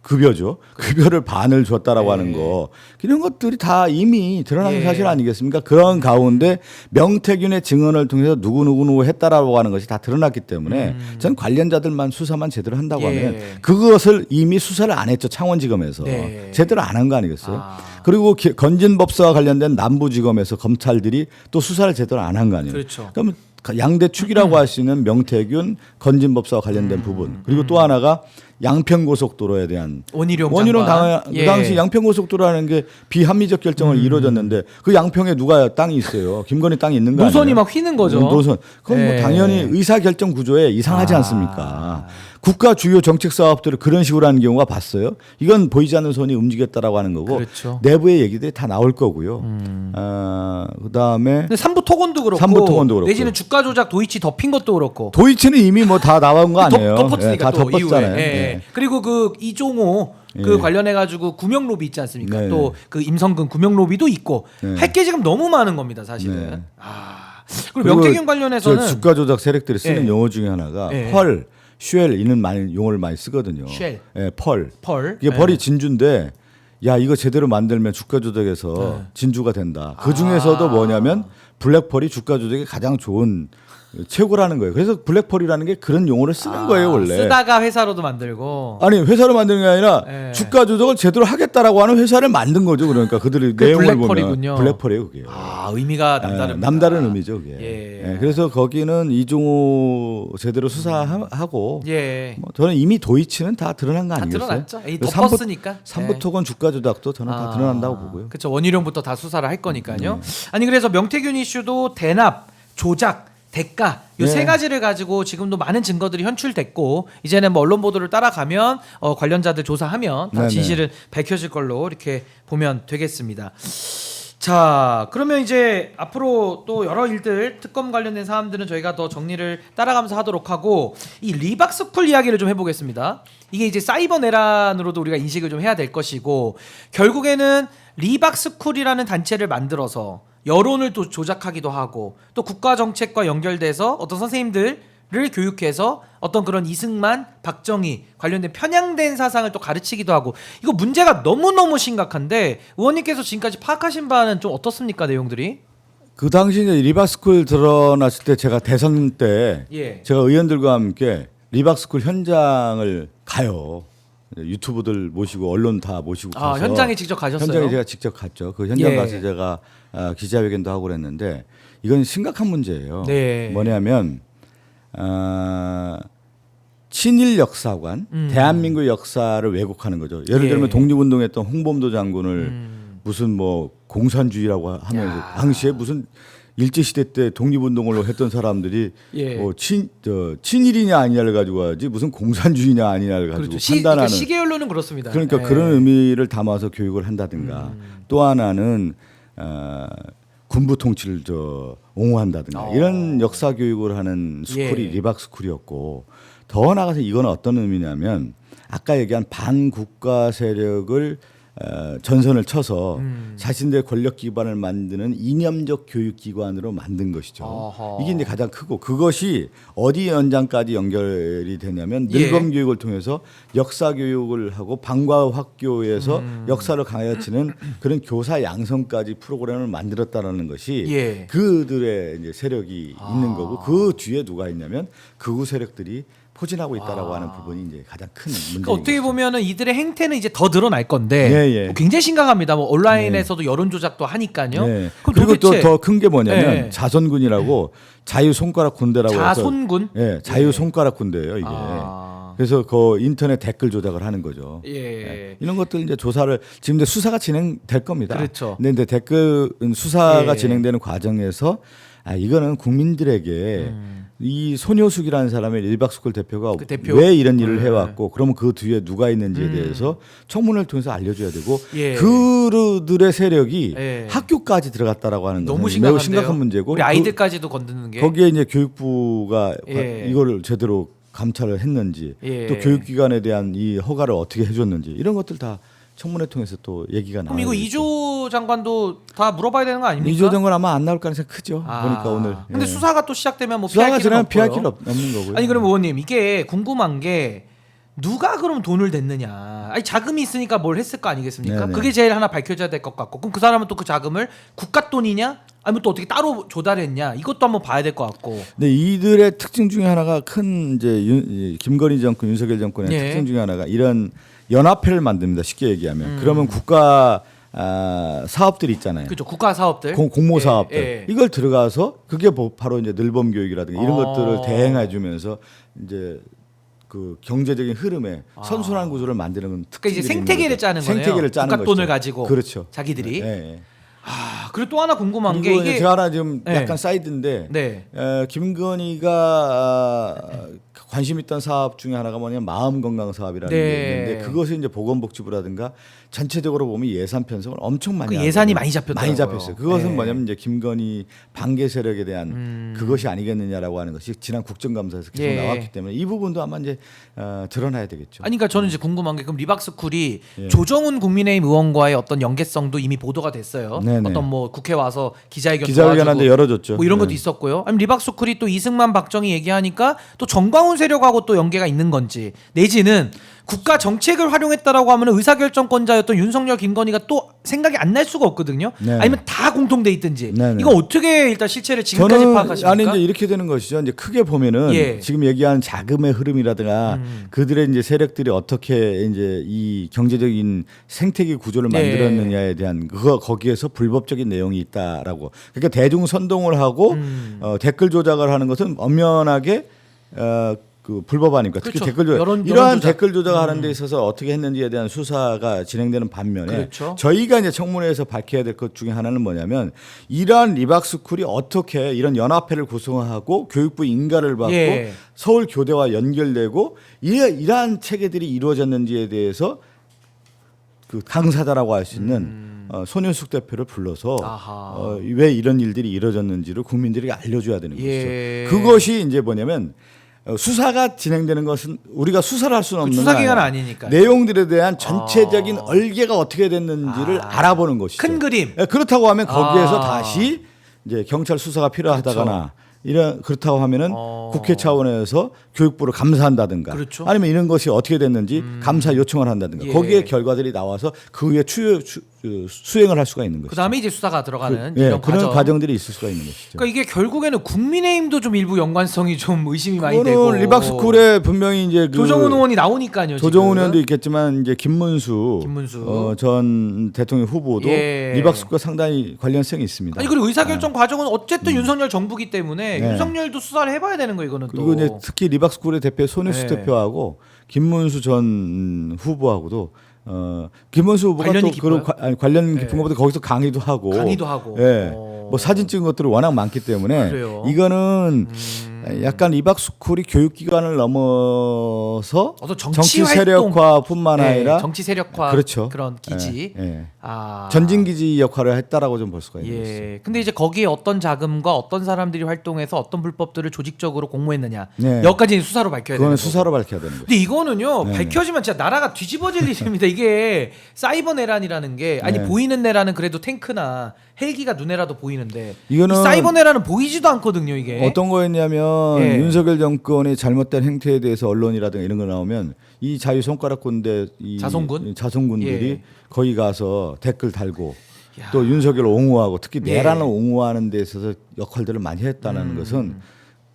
급여죠. 급여를 반을 줬다라고 하는 거. 이런 것들이 다 이미 드러난 사실 아니겠습니까? 그런 가운데 명태균의 증언을 통해서 누구 했다라고 하는 것이 다 드러났기 때문에 전 관련자들만 수사만 제대로 한다고 하면 그것을 이미 수사를 안 했죠. 창원지검에서. 제대로 안 한 거 아니겠어요? 그리고 건진법사와 관련된 남부지검에서 검찰들이 또 수사를 제대로 안 한 거 아니에요? 그렇죠. 그러면 양대 축이라고 할 수 있는 명태균, 건진법사와 관련된 부분 그리고 또 하나가 양평고속도로에 대한 원희룡 그 당시 양평고속도로라는 게 비합리적 결정을 이루어졌는데 그 양평에 누가 땅이 있어요? 김건희 땅이 있는 거 아니에요? 노선이 막 휘는 거죠. 노선. 그건 뭐 당연히 의사결정 구조에 이상하지 않습니까? 국가 주요 정책 사업들을 그런 식으로 하는 경우가 봤어요. 이건 보이지 않는 손이 움직였다라고 하는 거고 그렇죠. 내부의 얘기들이 다 나올 거고요. 그다음에 삼부 토건도 그렇고, 내지는 주가 조작 도이치 덮인 것도 그렇고. 도이치는 이미 뭐 다 나온 거 아니에요? 덮었으니까 다 또 덮었잖아요. 이후에. 네. 그리고 그 이종호 그 관련해 가지고 구명 로비 있지 않습니까? 또 그 임성근 구명 로비도 있고 할 게 지금 너무 많은 겁니다, 사실은. 그리고 명태균 관련해서는 주가 조작 세력들이 쓰는 용어 중에 하나가 펄, 쉘 이런 용어를 많이 쓰거든요. 쉘. 펄. 이게 펄이 진주인데 야 이거 제대로 만들면 주가 조작에서 진주가 된다. 그 중에서도 뭐냐면 블랙펄이 주가 조작에 가장 좋은 최고라는 거예요. 그래서 블랙펄이라는 게 그런 용어를 쓰는 거예요 원래. 쓰다가 회사로도 만들고. 아니 회사로 만드는 게 아니라 주가 조작을 제대로 하겠다라고 하는 회사를 만든 거죠. 그러니까 그들이 내용을 블랙펄이군요. 보면 블랙펄이에요 그게. 의미가 남다릅니다. 남다른 의미죠 그게. 그래서 거기는 이종호 제대로 수사하고 뭐 저는 이미 도이치는 다 드러난 거 아니겠어요? 드러났죠. 덮었으니까. 삼부토건 주가 조작도 저는 다 드러난다고 보고요. 그렇죠. 원희룡부터 다 수사를 할 거니까요. 아니 그래서 명태균 이슈도 대납, 조작, 대가 이 세 가지를 가지고 지금도 많은 증거들이 현출됐고 이제는 뭐 언론 보도를 따라가면 관련자들 조사하면 다 진실은 밝혀질 걸로 이렇게 보면 되겠습니다. 자, 그러면 이제 앞으로 또 여러 일들 특검 관련된 사람들은 저희가 더 정리를 따라가면서 하도록 하고 이 리박스쿨 이야기를 좀 해보겠습니다. 이게 이제 사이버 내란으로도 우리가 인식을 좀 해야 될 것이고 결국에는 리박스쿨이라는 단체를 만들어서 여론을 또 조작하기도 하고 또 국가 정책과 연결돼서 어떤 선생님들을 교육해서 어떤 그런 이승만, 박정희 관련된 편향된 사상을 또 가르치기도 하고 이거 문제가 너무너무 심각한데 의원님께서 지금까지 파악하신 바는 좀 어떻습니까 내용들이? 그 당시 이제 리박스쿨 드러났을 때 제가 대선 때 제가 의원들과 함께 리박스쿨 현장을 가요. 유튜브들 모시고 언론 다 모시고 가서 현장에 직접 가셨어요? 현장에 제가 직접 갔죠. 그 현장 가서 제가 기자회견도 하고 그랬는데 이건 심각한 문제예요. 뭐냐면 친일 역사관, 대한민국 역사를 왜곡하는 거죠. 예를 들면 독립운동했던 홍범도 장군을 무슨 뭐 공산주의라고 하면서 당시에 무슨 일제시대 때 독립운동을 했던 사람들이 뭐 친일이냐 아니냐를 가지고 하지 무슨 공산주의냐 아니냐를 가지고 판단하는 그러니까 시계 언론은 그렇습니다. 그러니까 그런 의미를 담아서 교육을 한다든가 또 하나는 군부 통치를 옹호한다든가 이런 역사 교육을 하는 스쿨이 리박 스쿨이었고 더 나아가서 이건 어떤 의미냐면 아까 얘기한 반국가 세력을 전선을 쳐서 자신들의 권력 기반을 만드는 이념적 교육 기관으로 만든 것이죠. 이게 이제 가장 크고 그것이 어디 연장까지 연결이 되냐면 늘검 교육을 통해서 역사 교육을 하고 방과 학교에서 역사를 가르치는 그런 교사 양성까지 프로그램을 만들었다라는 것이 그들의 이제 세력이 있는 거고 그 뒤에 누가 있냐면 극우 세력들이 포진하고 있다라고 하는 부분이 이제 가장 큰 문제입니다. 그러니까 어떻게 보면은 이들의 행태는 이제 더 드러날 건데 뭐 굉장히 심각합니다. 뭐 온라인에서도 여론 조작도 하니까요. 그리고 또 더 큰 게 뭐냐면 자선군이라고 자유 손가락 군대라고 해서 자손군? 자유 손가락 군대예요 이게. 그래서 그 인터넷 댓글 조작을 하는 거죠. 이런 것들 이제 조사를 지금 이제 수사가 진행될 겁니다. 그렇죠. 근데 댓글 수사가 진행되는 과정에서 이거는 국민들에게 이 손효숙이라는 사람의 일박스쿨 대표가 그 대표? 왜 이런 일을 해왔고 그러면 그 뒤에 누가 있는지에 대해서 청문회를 통해서 알려줘야 되고 예. 그들의 세력이 예. 학교까지 들어갔다라고 하는 너무 것은 매우 심각한데요. 심각한 문제고 우리 아이들까지도 건드는 게 거기에 이제 교육부가 예. 이거를 제대로 감찰을 했는지 예. 또 교육기관에 대한 이 허가를 어떻게 해줬는지 이런 것들 다 청문회 통해서 또 얘기가 그럼 나와요. 이거 이조 장관도 다 물어봐야 되는 거 아닙니까? 이조 장관 아마 안 나올 가능성이 크죠. 보니까 오늘. 근데 예. 수사가 또 시작되면 뭐 피할 수사가 길은 지나면 피할 없고요. 길 없는 거고요. 아니 그럼 의원님 이게 궁금한 게 누가 그럼 돈을 댔느냐? 아니 자금이 있으니까 뭘 했을 거 아니겠습니까? 네네. 그게 제일 하나 밝혀져야 될 것 같고 그럼 그 사람은 또 그 자금을 국가 돈이냐? 아니면 또 어떻게 따로 조달했냐? 이것도 한번 봐야 될 것 같고. 근데 이들의 특징 중에 하나가 큰 이제 이 김건희 정권, 윤석열 정권의 예. 특징 중에 하나가 이런 연합회를 만듭니다. 쉽게 얘기하면. 그러면 국가 사업들이 있잖아요. 그렇죠. 국가 사업들. 공모 사업들 예, 예. 이걸 들어가서 그게 바로 이제 늘범 교육이라든가 이런 어. 것들을 대행해주면서 이제 그 경제적인 흐름에 선순환 구조를 만드는 그러니까 특징이 이제 생태계를 짜는 거네요. 생태계를 짜는 국가 돈을 것이죠. 가지고 그렇죠. 자기들이. 예, 예. 아, 그리고 또 하나 궁금한 게 그리고 이게 제가 하나 지금 네. 약간 사이드인데 네. 김건희가 관심 있던 사업 중에 하나가 뭐냐면 마음 건강 사업이라는 네. 게 있는데 그것이 이제 보건복지부라든가 전체적으로 보면 예산 편성을 엄청 많이 그 하거든요. 예산이 많이 잡혔더라고요. 많이 잡혔어요. 그것은 네. 뭐냐면 이제 김건희 반개 세력에 대한 그것이 아니겠느냐라고 하는 것이 지난 국정감사에서 계속 예. 나왔기 때문에 이 부분도 아마 이제 드러나야 되겠죠. 아니 그러니까 저는 이제 궁금한 게 그럼 리박스쿨이 예. 조정훈 국민의힘 의원과의 어떤 연계성도 이미 보도가 됐어요. 네네. 어떤 뭐 국회 와서 기자회견 기자회견한데 도와주고 열어줬죠. 뭐 이런 것도 네. 있었고요. 아니 리박스쿨이 또 이승만 박정희 얘기하니까 또 정광훈 세력하고 또 연계가 있는 건지 내지는 국가 정책을 활용했다라고 하면 의사결정권자였던 윤석열 김건희가 또 생각이 안 날 수가 없거든요. 네. 아니면 다 공통돼 있든지. 네네. 이거 어떻게 일단 실체를 지금까지 저는 파악하십니까? 아니 이제 이렇게 되는 것이죠. 이제 크게 보면은 예. 지금 얘기한 자금의 흐름이라든가 그들의 이제 세력들이 어떻게 이제 이 경제적인 생태계 구조를 네. 만들었느냐에 대한 그거 거기에서 불법적인 내용이 있다라고. 그러니까 대중 선동을 하고 댓글 조작을 하는 것은 엄연하게 그 불법 아닙니까? 특히 그렇죠. 댓글 조작. 여론 이러한 조작. 댓글 조작하는 데 있어서 어떻게 했는지에 대한 수사가 진행되는 반면에 그렇죠. 저희가 이제 청문회에서 밝혀야 될 것 중에 하나는 뭐냐면 이러한 리박스쿨이 어떻게 이런 연합회를 구성하고 교육부 인가를 받고 예. 서울 교대와 연결되고 이러한 체계들이 이루어졌는지에 대해서 그 당사자라고 할 수 있는 손현숙 대표를 불러서 아하. 왜 이런 일들이 이루어졌는지를 국민들에게 알려줘야 되는 예. 것이죠. 그것이 이제 뭐냐면 수사가 진행되는 것은 우리가 수사를 할 수는 없는 수사기관은 거 아니니까요. 내용들에 대한 전체적인 얼개가 어떻게 됐는지를 알아보는 것이죠. 큰 그림. 그렇다고 하면 거기에서 아. 다시 이제 경찰 수사가 필요하다거나 이런 그렇다고 하면은 국회 차원에서 교육부를 감사한다든가 그렇죠. 아니면 이런 것이 어떻게 됐는지 감사 요청을 한다든가 예. 거기에 결과들이 나와서 그 후에 수행을 할 수가 있는 것이죠. 그 다음에 이제 수사가 들어가는 예, 이런 그런 과정. 과정들이 있을 수가 있는 것이죠. 그러니까 이게 결국에는 국민의힘도 좀 일부 연관성이 좀 의심이 많이 되고. 그거는 리박스쿨에 분명히 이제 그 조정훈 의원이 나오니까요. 조정훈 지금. 의원도 있겠지만 이제 김문수 전 대통령 후보도 예. 리박스쿨과 상당히 관련성이 있습니다. 아니 그리고 의사결정 과정은 어쨌든 윤석열 정부기 때문에 네. 윤석열도 수사를 해봐야 되는 거 이거는 그리고 또. 이제 특히 리박스쿨의 대표 손혜수 네. 대표하고 김문수 전 후보하고도 김문수 후보가 관련이 또 그런 관련 네. 깊은 것보다 거기서 강의도 하고 예. 뭐 사진 찍은 것들이 워낙 많기 때문에 그래요? 이거는 약간 리박스쿨이 교육기관을 넘어서 어떤 정치 활동, 세력화뿐만 네, 아니라 정치 세력화 그렇죠. 그런 기지. 예, 예. 아. 전진 기지 역할을 했다라고 좀 볼 수가 있는 것이죠. 예. 근데 이제 거기에 어떤 자금과 어떤 사람들이 활동해서 어떤 불법들을 조직적으로 공모했느냐. 네. 여기까지는 수사로 밝혀야 되는 그거는 거고. 수사로 밝혀야 되는 거죠. 근데 이거는요 네네. 밝혀지면 진짜 나라가 뒤집어질 일입니다. 이게 사이버 내란이라는 게 아니 네. 보이는 내란은 그래도 탱크나 헬기가 눈에라도 보이는데 이거는 이 사이버 내란은 보이지도 않거든요. 이게 어떤 거였냐면 예. 윤석열 정권의 잘못된 행태에 대해서 언론이라든가 이런 거 나오면 이 자유 손가락 군대 이 자손군? 자손군들이 예. 거기 가서 댓글 달고 야. 또 윤석열을 옹호하고 특히 예. 내란을 옹호하는 데 있어서 역할들을 많이 했다는 것은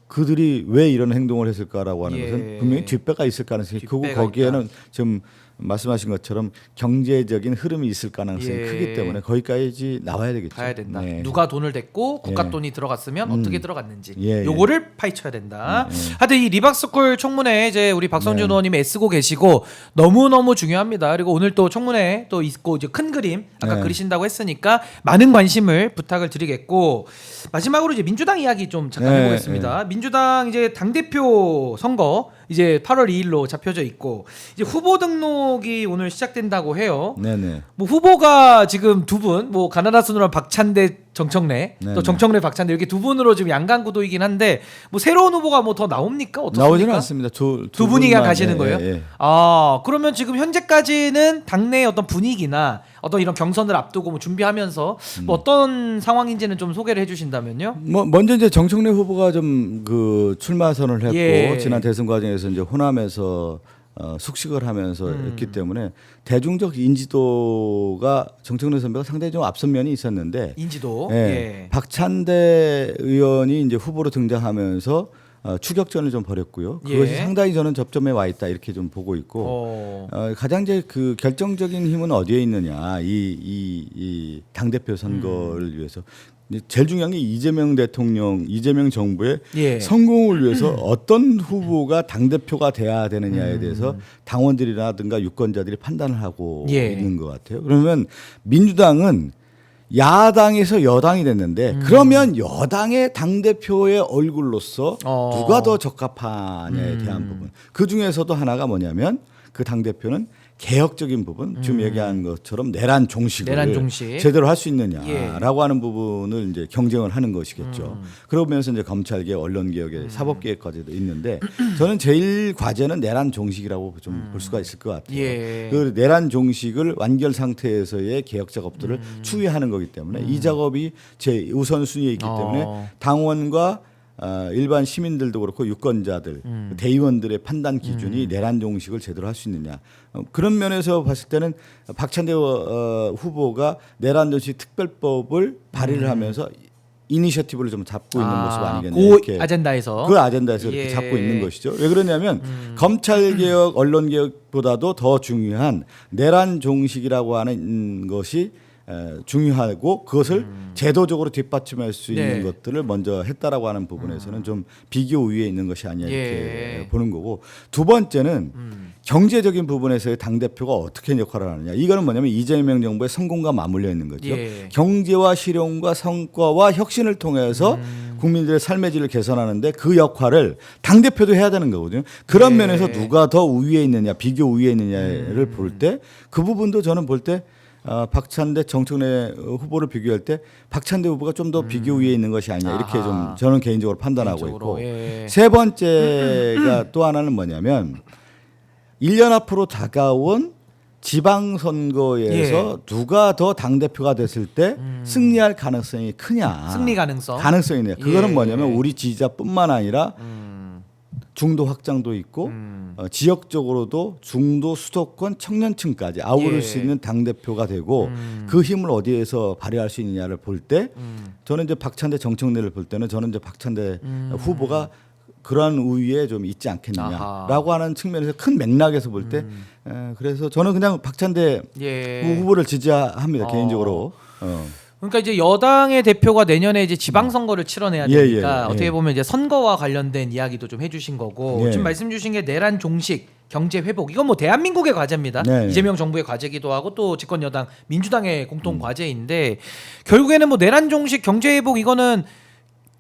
그들이 왜 이런 행동을 했을까라고 하는 예. 것은 분명히 뒷배가 있을 가능성이 크고 뒷배가 거기에는 좀 말씀하신 것처럼 경제적인 흐름이 있을 가능성이 예. 크기 때문에 거기까지 나와야 되겠죠. 가야 된다. 네. 누가 돈을 댔고 국가 예. 돈이 들어갔으면 어떻게 들어갔는지 예, 예. 요거를 파헤쳐야 된다. 하여튼 이 리박스쿨 청문회 이제 우리 박성준 의원님이 애쓰고 계시고 너무너무 중요합니다. 그리고 오늘 또 청문회 또 있고 이제 큰 그림 아까 네. 그리신다고 했으니까 많은 관심을 부탁을 드리겠고 마지막으로 이제 민주당 이야기 좀 잠깐 네, 해보겠습니다. 민주당 이제 당대표 선거 이제 8월 2일로 잡혀져 있고 이제 후보 등록이 오늘 시작된다고 해요. 네네. 뭐 후보가 지금 두 분, 뭐 가나다 순으로 박찬대, 정청래, 네네. 또 정청래, 박찬대 이렇게 두 분으로 지금 양강 구도이긴 한데 뭐 새로운 후보가 뭐 더 나옵니까? 어떻습니까? 나오지는 않습니다. 두 분이 그냥 분만, 가시는 예, 거예요? 예, 예. 아 그러면 지금 현재까지는 당내의 어떤 분위기나 어떤 이런 경선을 앞두고 뭐 준비하면서 뭐 어떤 상황인지는 좀 소개를 해주신다면요. 뭐 먼저 이제 정청래 후보가 좀 그 출마 선언을 했고 예. 지난 대선 과정에서 이제 호남에서 숙식을 하면서 했기 때문에 대중적 인지도가 정청래 선배가 상당히 좀 앞선 면이 있었는데 인지도. 예. 예. 박찬대 의원이 이제 후보로 등장하면서 추격전을 좀 벌였고요. 그것이 예. 상당히 저는 접점에 와 있다 이렇게 좀 보고 있고 가장 이제 그 결정적인 힘은 어디에 있느냐 이 당대표 선거를 위해서 제일 중요한 게 이재명 대통령, 이재명 정부의 예. 성공을 위해서 어떤 후보가 당대표가 돼야 되느냐에 대해서 당원들이라든가 유권자들이 판단을 하고 예. 있는 것 같아요. 그러면 민주당은 야당에서 여당이 됐는데 그러면 여당의 당대표의 얼굴로서 누가 더 적합하냐에 대한 부분. 그 중에서도 하나가 뭐냐면 그 당대표는 개혁적인 부분, 지금 얘기한 것처럼 내란 종식을 내란 종식. 제대로 할 수 있느냐라고 예. 하는 부분을 이제 경쟁을 하는 것이겠죠. 그러면서 이제 검찰개혁, 언론개혁의 사법개혁까지도 있는데 저는 제일 과제는 내란 종식이라고 좀 볼 수가 있을 것 같아요. 예. 그 내란 종식을 완결 상태에서의 개혁 작업들을 추이하는 거기 때문에 이 작업이 제 우선순위에 있기 때문에 당원과 일반 시민들도 그렇고 유권자들, 대의원들의 판단 기준이 내란 종식을 제대로 할 수 있느냐. 그런 면에서 봤을 때는 박찬대 후보가 내란 종식 특별법을 발의를 하면서 이니셔티브를 좀 잡고 있는 모습 아니겠네요. 그 아젠다에서. 그 아젠다에서 예. 이렇게 잡고 있는 것이죠. 왜 그러냐면 검찰개혁, 언론개혁보다도 더 중요한 내란 종식이라고 하는 것이 중요하고 그것을 제도적으로 뒷받침할 수 있는 네. 것들을 먼저 했다라고 하는 부분에서는 좀 비교 우위에 있는 것이 아니냐 이렇게 예. 보는 거고 두 번째는 경제적인 부분에서의 당대표가 어떻게 역할을 하느냐 이거는 뭐냐면 이재명 정부의 성공과 맞물려 있는 거죠. 예. 경제와 실용과 성과와 혁신을 통해서 국민들의 삶의 질을 개선하는데 그 역할을 당대표도 해야 되는 거거든요. 그런 예. 면에서 누가 더 우위에 있느냐 비교 우위에 있느냐를 볼 때 그 부분도 저는 볼 때 박찬대 정청래 후보를 비교할 때 박찬대 후보가 좀 더 비교 위에 있는 것이 아니냐 이렇게 아하. 좀 저는 개인적으로 판단하고 개인적으로, 있고 예. 세 번째가 또 하나는 뭐냐면 1년 앞으로 다가온 지방선거에서 누가 더 당대표가 됐을 때 승리할 가능성이 크냐 승리 가능성. 가능성이 있냐 그거는 예. 뭐냐면 우리 지지자뿐만 아니라 중도 확장도 있고 지역적으로도 중도 수도권 청년층까지 아우를 예. 수 있는 당대표가 되고 그 힘을 어디에서 발휘할 수 있느냐를 볼 때 저는 이제 박찬대 정청래를 볼 때는 저는 이제 박찬대 후보가 그러한 우위에 좀 있지 않겠느냐라고 하는 측면에서 큰 맥락에서 볼 때 그래서 저는 그냥 박찬대 예. 후보를 지지합니다 개인적으로. 그러니까 이제 여당의 대표가 내년에 이제 지방선거를 치러내야 예, 되니까 예, 어떻게 예. 보면 이제 선거와 관련된 이야기도 좀 해주신 거고 예. 지금 말씀 주신 게 내란 종식, 경제 회복 이건 뭐 대한민국의 과제입니다. 네. 이재명 정부의 과제기도 하고 또 집권 여당 민주당의 공통 과제인데 결국에는 뭐 내란 종식, 경제 회복 이거는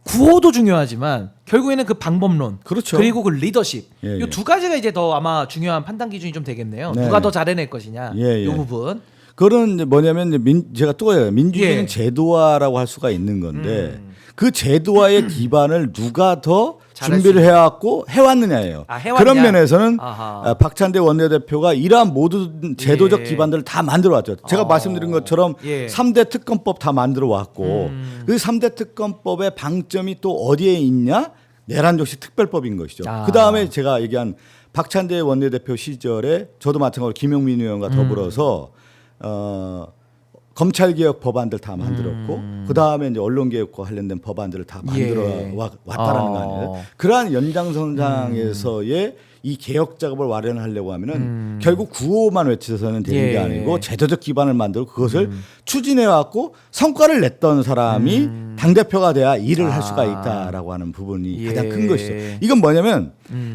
구호도 중요하지만 결국에는 그 방법론 그렇죠. 그리고 그 리더십 예, 이 예. 두 가지가 이제 더 아마 중요한 판단 기준이 좀 되겠네요. 네. 누가 더 잘해낼 것이냐 예, 이 예. 부분. 그런 이제 뭐냐면 이제 제가 또 해요. 민주주의는 예. 제도화라고 할 수가 있는 건데 그 제도화의 기반을 누가 더 잘할 수 준비를 해왔고 해왔느냐예요. 아, 해왔냐? 그런 면에서는 아하. 박찬대 원내대표가 이러한 모든 제도적 예. 기반들을 다 만들어 왔죠. 제가 말씀드린 것처럼 예. 3대 특검법 다 만들어 왔고 그 3대 특검법의 방점이 또 어디에 있냐? 내란종식 특별법인 것이죠. 아. 그다음에 제가 얘기한 박찬대 원내대표 시절에 저도 마찬가지로 김용민 의원과 더불어서 검찰개혁 법안들 다 만들었고 그 다음에 이제 언론개혁과 관련된 법안들을 다 만들어 예. 왔다라는 거 아니에요. 그러한 연장선상에서의 이 개혁 작업을 마련하려고 하면은 결국 구호만 외쳐서는 되는 게 아니고 제도적 기반을 만들고 그것을 추진해 왔고 성과를 냈던 사람이 당 대표가 돼야 일을 할 수가 있다라고 하는 부분이 가장 큰 것이죠. 이건 뭐냐면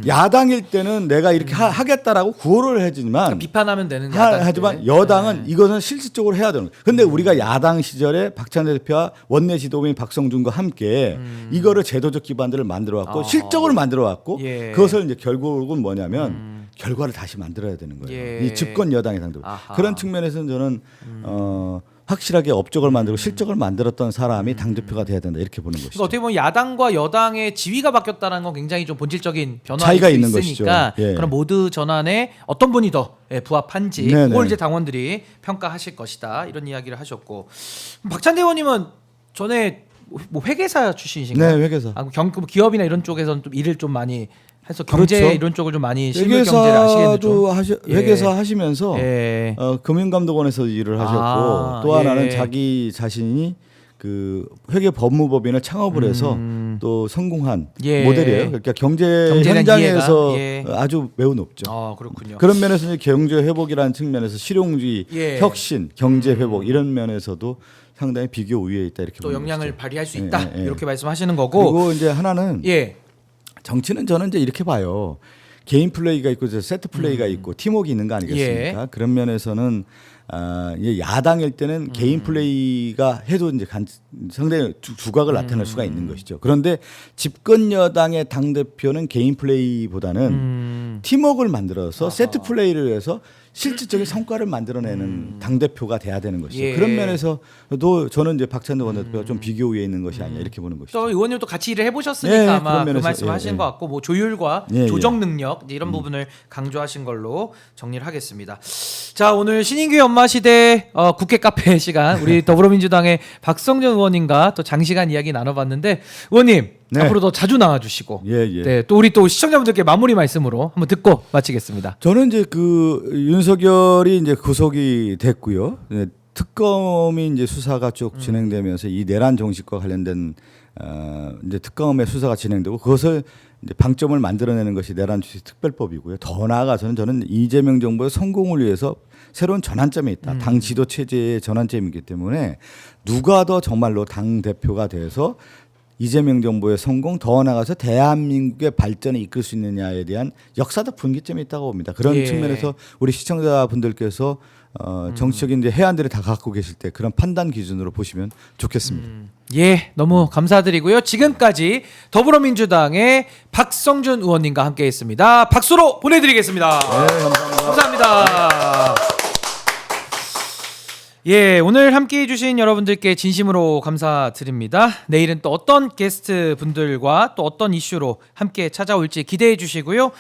야당일 때는 내가 이렇게 하겠다라고 구호를 해주지만 그러니까 비판하면 되는 하지만 여당은 이것은 실질적으로 해야 되는 거예요. 근데 우리가 야당 시절에 박찬대 대표와 원내 지도부인 박성준과 함께 이거를 제도적 기반들을 만들어 왔고 실적으로 만들어 왔고 그것을 이제 결국은 뭐냐면 결과를 다시 만들어야 되는 거예요. 이 집권 여당의 당대표. 그런 측면에서는 저는 확실하게 업적을 만들고 실적을 만들었던 사람이 당대표가 돼야 된다 이렇게 보는 것이죠. 그러니까 어떻게 보면 야당과 여당의 지위가 바뀌었다는 건 굉장히 좀 본질적인 변화일 차이가 수 있는 있으니까 것이죠. 예. 그런 모두 전환에 어떤 분이 더 부합한지 네네. 그걸 이제 당원들이 평가하실 것이다 이런 이야기를 하셨고 박찬대 의원님은 전에 뭐 회계사 출신이신가요? 네, 회계사. 기업이나 이런 쪽에서는 좀 일을 좀 많이 해서 경제 그렇죠. 이런 쪽을 좀 많이 실물 경제를 아시겠죠. 회계사 하시면서 예. 금융감독원에서 일을 하셨고 또 하나는 자기 자신이 그 회계법무법인을 창업을 해서 또 성공한 모델이에요. 그러니까 경제 현장에서 아주 매우 높죠. 그렇군요. 그런 면에서 이제 경제 회복이라는 측면에서 실용주의, 혁신, 경제 회복 이런 면에서도 상당히 비교 우위에 있다 이렇게 또 보는 영향을 것이죠. 발휘할 수 있다 이렇게 말씀하시는 거고. 그리고 이제 하나는 정치는 저는 이제 이렇게 봐요. 개인 플레이가 있고 세트 플레이가 있고 팀워크 있는 거 아니겠습니까? 그런 면에서는 야당일 때는 개인 플레이가 해도 이제 상당히 두각을 나타낼 수가 있는 것이죠. 그런데 집권 여당의 당 대표는 개인 플레이보다는 팀워크를 만들어서 세트 플레이를 해서 실질적인 성과를 만들어내는 당 대표가 돼야 되는 것이죠. 그런 면에서도 저는 이제 박찬대 원내대표가 좀 비교 위에 있는 것이 아니냐 이렇게 보는 것이죠. 또 의원님도 같이 일을 해보셨으니까 아마 그 말씀하신 것 같고 뭐 조율과 조정 능력 이런 부분을 강조하신 걸로 정리를 하겠습니다. 자 오늘 신인규의 엄마 시대 국회 카페 시간 우리 더불어민주당의 박성준 의원님과 또 장시간 이야기 나눠봤는데 의원님 앞으로 더 자주 나와주시고 또 우리 또 시청자분들께 마무리 말씀으로 한번 듣고 마치겠습니다. 저는 이제 그 윤석열이 이제 구속이 됐고요. 특검이 이제 수사가 쭉 진행되면서 이 내란 정식과 관련된 이제 특검의 수사가 진행되고 그것을 이제 방점을 만들어내는 것이 내란 주식 특별법이고요. 더 나아가서는 저는 이재명 정부의 성공을 위해서 새로운 전환점에 있다. 당 지도 체제의 전환점이기 때문에 누가 더 정말로 당 대표가 돼서 이재명 정부의 성공 더 나아가서 대한민국의 발전에 이끌 수 있느냐에 대한 역사적 분기점이 있다고 봅니다. 그런 측면에서 우리 시청자분들께서 정치적인 이제 해안들을 다 갖고 계실 때 그런 판단 기준으로 보시면 좋겠습니다. 너무 감사드리고요. 지금까지 더불어민주당의 박성준 의원님과 함께했습니다. 박수로 보내드리겠습니다. 감사합니다. 감사합니다. 오늘 함께해 주신 여러분들께 진심으로 감사드립니다. 내일은 또 어떤 게스트 분들과 또 어떤 이슈로 함께 찾아올지 기대해 주시고요.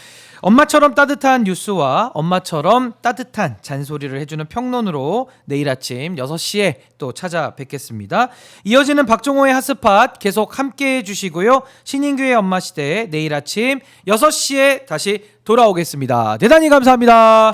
엄마처럼 따뜻한 뉴스와 엄마처럼 따뜻한 잔소리를 해주는 평론으로 내일 아침 6시에 또 찾아뵙겠습니다. 이어지는 박종호의 핫스팟 계속 함께해 주시고요. 신인규의 엄마시대 내일 아침 6시에 다시 돌아오겠습니다. 대단히 감사합니다.